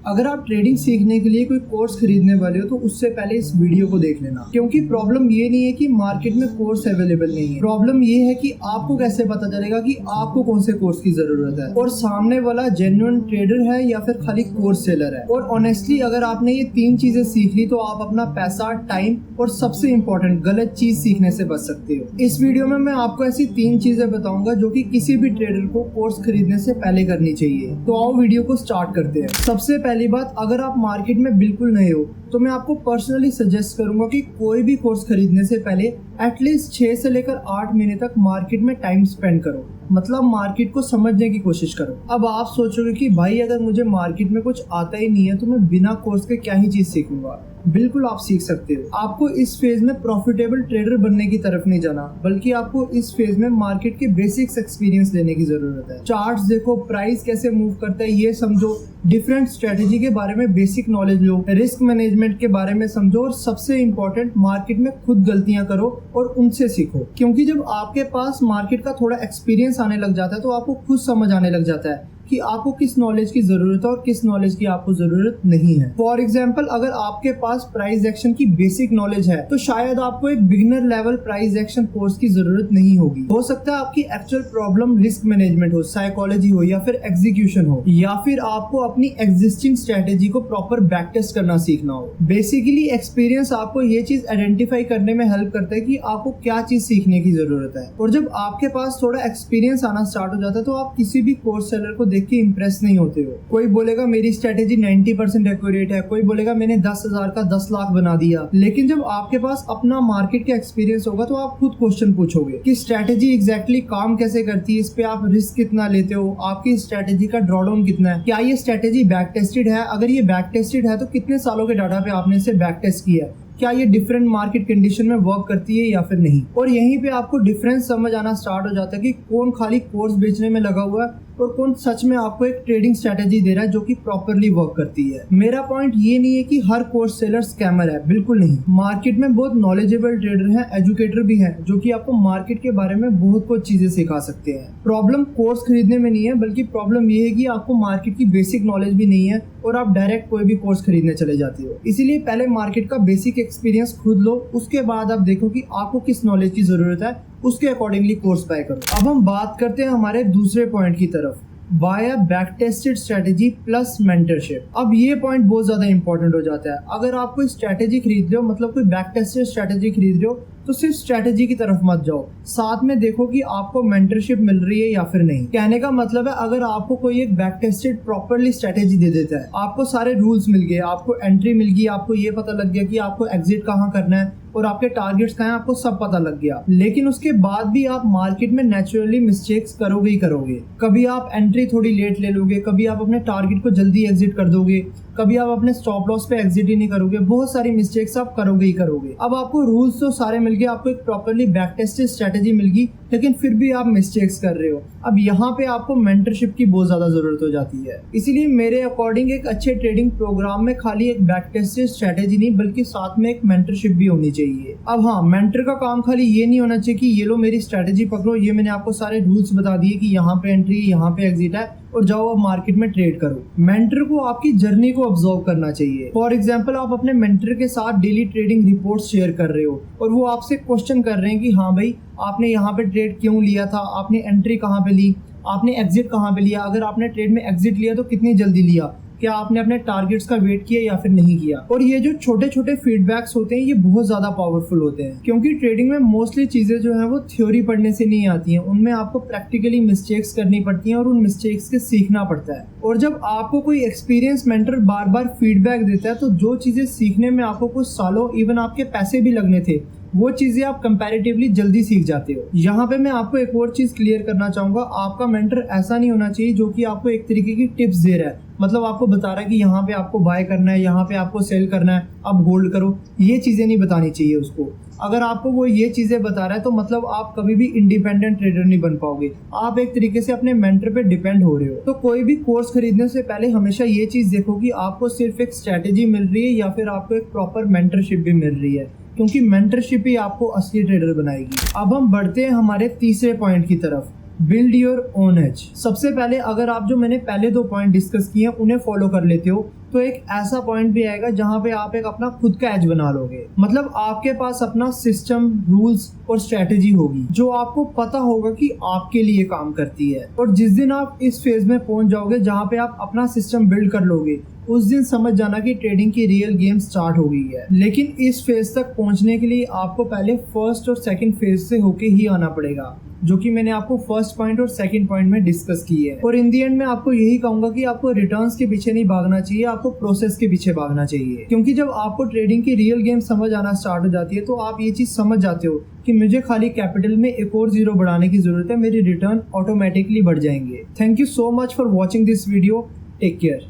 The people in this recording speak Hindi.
अगर आप ट्रेडिंग सीखने के लिए कोई कोर्स खरीदने वाले हो तो उससे पहले इस वीडियो को देख लेना, क्योंकि प्रॉब्लम ये नहीं है कि मार्केट में कोर्स अवेलेबल नहीं है। प्रॉब्लम ये है कि आपको कैसे पता चलेगा कि आपको कौन से कोर्स की जरूरत है और सामने वाला जेन्युइन ट्रेडर है या फिर खाली कोर्स सेलर है। और ऑनेस्टली अगर आपने ये 3 चीजें सीख ली तो आप अपना पैसा, टाइम और सबसे इम्पोर्टेंट गलत चीज सीखने से बच सकते हो। इस वीडियो में मैं आपको ऐसी 3 चीजें बताऊंगा जो कि किसी भी ट्रेडर को कोर्स खरीदने से पहले करनी चाहिए। तो आओ वीडियो को स्टार्ट करते हैं। सबसे पहली बात, अगर आप मार्केट में बिल्कुल नए हो तो मैं आपको पर्सनली सजेस्ट करूंगा कि कोई भी कोर्स खरीदने से पहले एटलीस्ट 6 से लेकर 8 महीने तक मार्केट में टाइम स्पेंड करो, मतलब मार्केट को समझने की कोशिश करो। अब आप सोचोगे कि भाई अगर मुझे मार्केट में कुछ आता ही नहीं है तो मैं बिना कोर्स के क्या ही चीज सीखूंगा। बिल्कुल आप सीख सकते हो। आपको इस फेज में प्रॉफिटेबल ट्रेडर बनने की तरफ नहीं जाना, बल्कि आपको इस फेज में मार्केट के बेसिक्स एक्सपीरियंस लेने की जरूरत है। चार्ट्स देखो, प्राइस कैसे मूव करता है ये समझो, डिफरेंट स्ट्रेटेजी के बारे में बेसिक नॉलेज लो, रिस्क मैनेजमेंट के बारे में समझो और सबसे इम्पोर्टेंट मार्केट में खुद गलतियां करो और उनसे सीखो। क्योंकि जब आपके पास मार्केट का थोड़ा एक्सपीरियंस आने लग जाता है तो आपको खुद समझ आने लग जाता है कि आपको किस नॉलेज की जरूरत है और किस नॉलेज की आपको जरूरत नहीं है। फॉर एग्जाम्पल, अगर आपके पास प्राइस एक्शन की बेसिक नॉलेज है तो शायद आपको एक beginner level price action course की जरूरत नहीं होगी। हो सकता है आपकी एक्चुअल प्रॉब्लम रिस्क मैनेजमेंट हो, साइकोलॉजी हो या फिर एग्जीक्यूशन हो, या फिर आपको अपनी एग्जिस्टिंग स्ट्रेटेजी को प्रॉपर बैक टेस्ट करना सीखना हो। बेसिकली एक्सपीरियंस आपको ये चीज आइडेंटिफाई करने में हेल्प करता है कि आपको क्या चीज सीखने की जरूरत है। और जब आपके पास थोड़ा एक्सपीरियंस आना स्टार्ट हो जाता है तो आप किसी भी कोर्स सेलर को देख के इंप्रेस नहीं होते हो। कोई बोलेगा मेरी स्ट्रेटेजी 90% एक्यूरेट है, कोई बोलेगा मैंने 10,000 का 10 लाख बना दिया। लेकिन जब आपके पास अपना मार्केट का एक्सपीरियंस होगा तो आप खुद क्वेश्चन पूछोगे कि स्ट्रेटेजी एग्जैक्टली काम कैसे करती है, इस पे आप रिस्क कितना लेते हो, आपकी स्ट्रेटेजी का ड्रॉडाउन कितना है, क्या ये स्ट्रेटेजी बैक टेस्टेड है, अगर ये बैक टेस्टेड है तो कितने सालों के डाटा पे आपने इसे बैक टेस्ट किया है, क्या ये डिफरेंट मार्केट कंडीशन में वर्क करती है या फिर नहीं। और यहीं पे आपको डिफरेंस समझ आना स्टार्ट हो जाता है कि कौन खाली कोर्स बेचने में लगा हुआ है और कौन सच में आपको एक ट्रेडिंग स्ट्रेटेजी दे रहा है जो कि प्रॉपरली वर्क करती है। मेरा पॉइंट ये नहीं है कि हर कोर्स सेलर स्कैमर है, बिल्कुल नहीं। मार्केट में बहुत नॉलेजेबल ट्रेडर हैं, एजुकेटर भी हैं, जो कि आपको मार्केट के बारे में बहुत कुछ चीजें सिखा सकते हैं। प्रॉब्लम कोर्स खरीदने में नहीं है, बल्कि प्रॉब्लम ये है कि आपको मार्केट की बेसिक नॉलेज भी नहीं है और आप डायरेक्ट कोई भी कोर्स खरीदने चले जाते हो। इसीलिए पहले मार्केट का बेसिक एक्सपीरियंस खुद लो, उसके बाद आप देखो कि आपको किस नॉलेज की जरूरत है, उसके अकॉर्डिंगली कोर्स बाय करो। अब हम बात करते हैं हमारे दूसरे पॉइंट की तरफ, buy back tested strategy plus mentorship. अब ये पॉइंट बहुत ज्यादा इंपॉर्टेंट हो जाता है। अगर आप कोई स्ट्रेटेजी खरीद रहे हो, मतलब कोई बैक टेस्टेड स्ट्रेटेजी खरीद रहे हो, तो सिर्फ स्ट्रेटेजी की तरफ मत जाओ, साथ में देखो कि आपको मेंटरशिप मिल रही है या फिर नहीं। कहने का मतलब है, अगर आपको कोई एक बैक टेस्टेड प्रॉपरली स्ट्रेटेजी दे देता है, आपको सारे रूल्स मिल गए, आपको एंट्री मिल गई, आपको ये पता लग गया कि आपको एग्जिट कहाँ करना है और आपके टारगेट्स कहाँ हैं, आपको सब पता लग गया, लेकिन उसके बाद भी आप मार्केट में नेचुरली मिस्टेक्स करोगे ही करोगे। कभी आप एंट्री थोड़ी लेट ले लोगे, कभी आप अपने टारगेट को जल्दी एग्जिट कर दोगे, कभी आप अपने स्टॉप लॉस पे एग्जिट ही नहीं करोगे, बहुत सारी मिस्टेक्स आप करोगे ही करोगे। अब आपको रूल्स तो सारे मिल गए, आपको एक प्रॉपरली बैक टेस्टेड स्ट्रेटेजी मिल गई, लेकिन फिर भी आप मिस्टेक्स कर रहे हो। अब यहाँ पे आपको मेंटरशिप की बहुत ज्यादा जरूरत हो जाती है। इसीलिए मेरे अकॉर्डिंग एक अच्छे ट्रेडिंग प्रोग्राम में खाली एक बैक टेस्टेड स्ट्रेटेजी नहीं, बल्कि साथ में एक मेंटरशिप भी होनी चाहिए। अब हाँ, मेंटर का काम खाली ये नहीं होना चाहिए कि ये लो मेरी स्ट्रेटेजी पकड़ो, ये मैंने आपको सारे रूल्स बता दिए कि यहाँ पे एंट्री, यहाँ पे एग्जिट है और जाओ अब मार्केट में ट्रेड करो। मेंटर को आपकी जर्नी को ऑब्जर्व करना चाहिए। फॉर एग्जांपल, आप अपने मेंटर के साथ डेली ट्रेडिंग रिपोर्ट्स शेयर कर रहे हो और वो आपसे क्वेश्चन कर रहे हैं कि हाँ भाई आपने यहाँ पे ट्रेड क्यों लिया था, आपने एंट्री कहाँ पे ली, आपने एग्जिट कहाँ पे लिया, अगर आपने ट्रेड में एग्जिट लिया तो कितनी जल्दी लिया, क्या आपने अपने टारगेट्स का वेट किया या फिर नहीं किया। और ये जो छोटे छोटे फीडबैक्स होते हैं ये बहुत ज्यादा पावरफुल होते हैं, क्योंकि ट्रेडिंग में मोस्टली चीजें जो है वो थ्योरी पढ़ने से नहीं आती हैं, उनमें आपको प्रैक्टिकली मिस्टेक्स करनी पड़ती हैं और उन मिस्टेक्स से सीखना पड़ता है। और जब आपको कोई एक्सपीरियंस मेंटर बार बार फीडबैक देता है तो जो चीजें सीखने में आपको कुछ सालों, इवन आपके पैसे भी लगने थे, वो चीजें आप कंपैरेटिवली जल्दी सीख जाते हो। यहाँ पे मैं आपको एक और चीज क्लियर करना चाहूंगा, आपका मेंटर ऐसा नहीं होना चाहिए जो कि आपको एक तरीके की टिप्स दे रहा है, मतलब आपको बता रहा है कि यहाँ पे आपको बाय करना है, यहाँ पे आपको सेल करना है, अब होल्ड करो, ये चीजें नहीं बतानी चाहिए उसको। अगर आपको वो ये चीजें बता रहा है तो मतलब आप कभी भी इंडिपेंडेंट ट्रेडर नहीं बन पाओगे, आप एक तरीके से अपने मेंटर पे डिपेंड हो रहे हो। तो कोई भी कोर्स खरीदने से पहले हमेशा ये चीज देखो कि आपको सिर्फ एक स्ट्रेटेजी मिल रही है या फिर आपको एक प्रॉपर मेंटरशिप भी मिल रही है, क्योंकि मेंटरशिप ही आपको असली ट्रेडर बनाएगी। अब हम बढ़ते हैं हमारे तीसरे पॉइंट की तरफ, बिल्ड योर ओन एज। सबसे पहले अगर आप जो मैंने पहले 2 पॉइंट डिस्कस किए हैं उन्हें फॉलो कर लेते हो तो एक ऐसा पॉइंट भी आएगा जहाँ पे आप एक अपना खुद का एज बना लोगे। मतलब आपके पास अपना सिस्टम, रूल्स और स्ट्रेटेजी होगी जो आपको पता होगा कि आपके लिए काम करती है। और जिस दिन आप इस फेज में पहुंच जाओगे जहाँ पे आप अपना सिस्टम बिल्ड कर लोगे, उस दिन समझ जाना कि ट्रेडिंग की रियल गेम स्टार्ट हो गई है। लेकिन इस फेज तक पहुंचने के लिए आपको पहले फर्स्ट और सेकंड फेज से होके ही आना पड़ेगा, जो कि मैंने आपको फर्स्ट पॉइंट और सेकंड पॉइंट में डिस्कस की है। और इन दी एंड में आपको यही कहूंगा कि आपको रिटर्न्स के पीछे नहीं भागना चाहिए, आपको प्रोसेस के पीछे भागना चाहिए। क्योंकि जब आपको ट्रेडिंग की रियल गेम समझ आना स्टार्ट हो जाती है तो आप ये चीज समझ जाते हो कि मुझे खाली कैपिटल में एक और जीरो बढ़ाने की जरूरत है, मेरी रिटर्न ऑटोमेटिकली बढ़ जाएंगे। Thank you so much for watching this video. Take care.